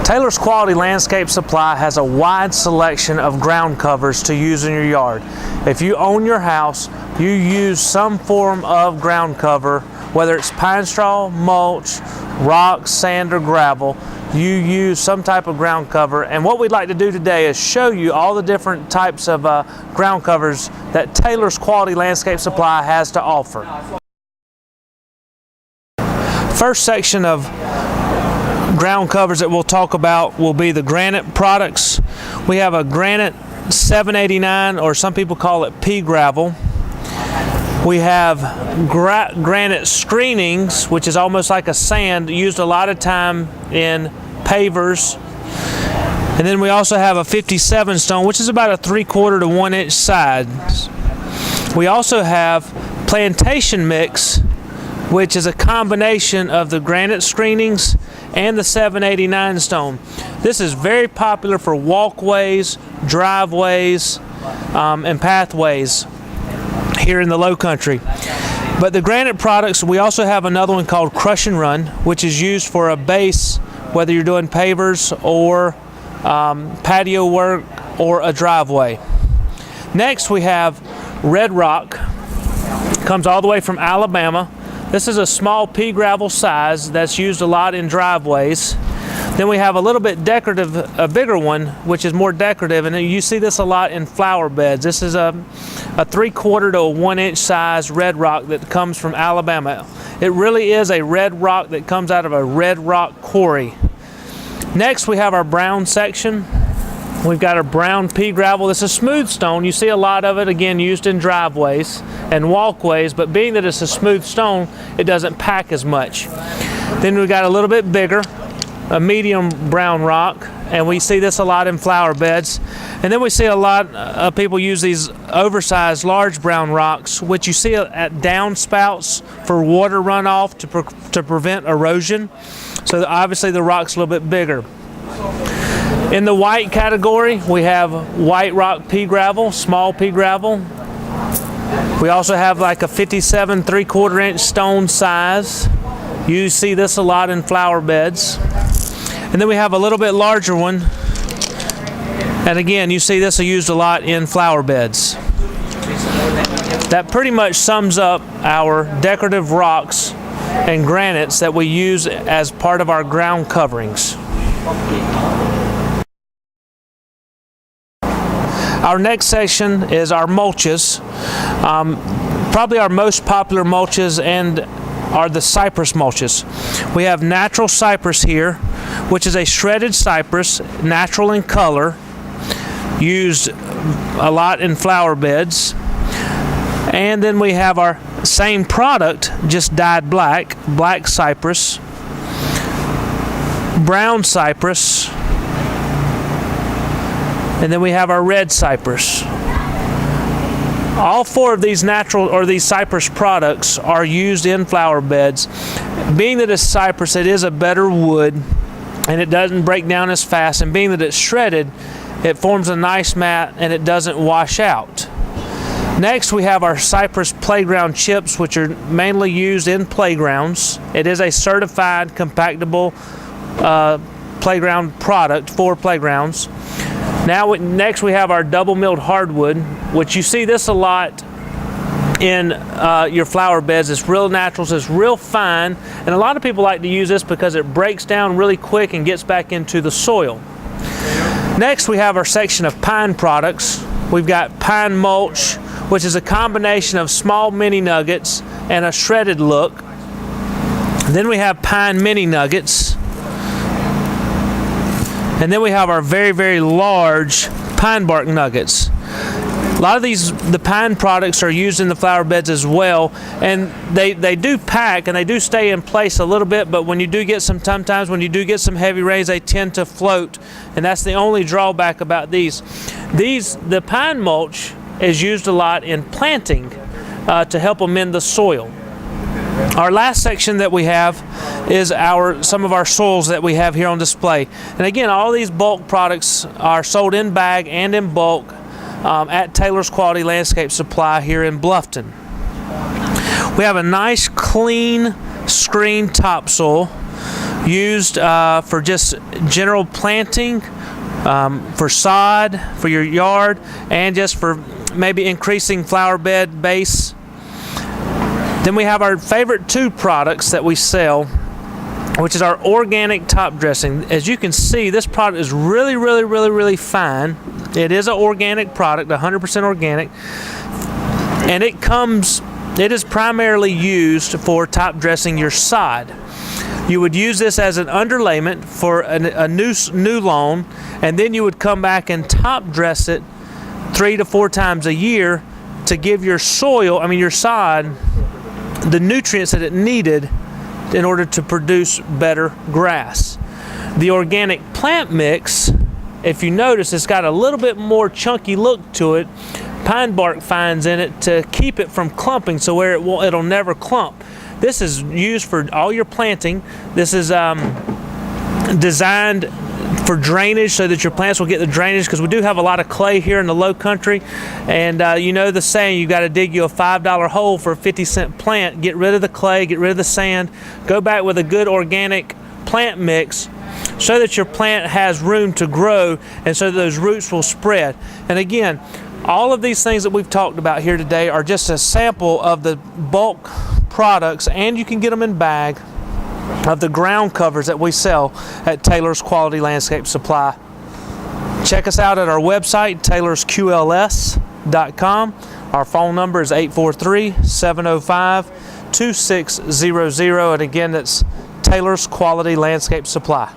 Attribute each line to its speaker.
Speaker 1: Taylor's Quality Landscape Supply has a wide selection of ground covers to use in your yard. If you own your house, you use some form of ground cover, whether it's pine straw, mulch, rocks, sand, or gravel. You use some type of ground cover, and what we'd like to do today is show you all the different types of ground covers that Taylor's Quality Landscape Supply has to offer. First section of ground covers that we'll talk about will be the granite products. We have a granite 789, or some people call it pea gravel. We have granite screenings, which is almost like a sand, used a lot of time in pavers. And then we also have a 57 stone, which is about a 3/4 to 1 inch size. We also have plantation mix, which is a combination of the granite screenings and the 789 stone. This is very popular for walkways, driveways, and pathways here in the low country. But the granite products, we also have another one called Crush and Run, which is used for a base, whether you're doing pavers or patio work or a driveway. Next we have Red Rock. Comes all the way from Alabama. This is a small pea gravel size that's used a lot in driveways. Then we have a little bit decorative, a bigger one, which is more decorative, and you see this a lot in flower beds. This is a 3/4 to a 1 inch size red rock that comes from Alabama. It really is a red rock that comes out of a red rock quarry. Next we have our brown section. We've got our brown pea gravel. This is smooth stone. You see a lot of it, again, used in driveways and walkways, but being that it's a smooth stone, it doesn't pack as much. Then we've got a little bit bigger, a medium brown rock, and we see this a lot in flower beds. And then we see a lot of people use these oversized large brown rocks, which you see at downspouts for water runoff to prevent erosion. So obviously the rock's a little bit bigger. In the white category, we have white rock pea gravel, small pea gravel. We also have like a 57 3/4 inch stone size. You see this a lot in flower beds. And then we have a little bit larger one. And again, you see this used a lot in flower beds. That pretty much sums up our decorative rocks and granites that we use as part of our ground coverings. Our next section is our mulches. Probably our most popular mulches and are the cypress mulches. We have natural cypress here, which is a shredded cypress, natural in color, used a lot in flower beds. And then we have our same product, just dyed black, black cypress, brown cypress, and then we have our red cypress. All four of these natural or these cypress products are used in flower beds. Being that it's cypress, it is a better wood and it doesn't break down as fast, and being that it's shredded, it forms a nice mat and it doesn't wash out. Next we have our cypress playground chips, which are mainly used in playgrounds. It is a certified compactable playground product for playgrounds. Next we have our double milled hardwood, which you see this a lot in your flower beds. It's real natural, so it's real fine, and a lot of people like to use this because it breaks down really quick and gets back into the soil. Next we have our section of pine products. We've got pine mulch, which is a combination of small mini nuggets and a shredded look. Then we have pine mini nuggets. And then we have our very, very large pine bark nuggets. A lot of the pine products are used in the flower beds as well, and they do pack and they do stay in place a little bit, but when you do get sometimes when you do get some heavy rains, they tend to float, and that's the only drawback about these. The pine mulch is used a lot in planting to help amend the soil. Our last section that we have is some of our soils that we have here on display. And again, all these bulk products are sold in bag and in bulk at Taylor's Quality Landscape Supply here in Bluffton. We have a nice clean screen topsoil used for just general planting, for sod for your yard, and just for maybe increasing flower bed base. Then we have our favorite two products that we sell, which is our organic top dressing. As you can see, this product is really fine. It is an organic product, 100% organic, and it is primarily used for top dressing your sod. You would use this as an underlayment for a new lawn, and then you would come back and top dress it 3 to 4 times a year to give your your sod, the nutrients that it needed in order to produce better grass. The organic plant mix, if you notice, it's got a little bit more chunky look to it. Pine bark fines in it to keep it from clumping, so where it'll never clump. This is used for all your planting. This is designed for drainage so that your plants will get the drainage, because we do have a lot of clay here in the low country, and you know the saying, you got to dig you a $5 hole for a 50-cent plant. Get rid of the clay, get rid of the sand, go back with a good organic plant mix so that your plant has room to grow and so that those roots will spread. And again, all of these things that we've talked about here today are just a sample of the bulk products, and you can get them in bag, of the ground covers that we sell at Taylor's Quality Landscape Supply. Check us out at our website, taylorsqls.com. Our phone number is 843-705-2600, and again, that's Taylor's Quality Landscape Supply.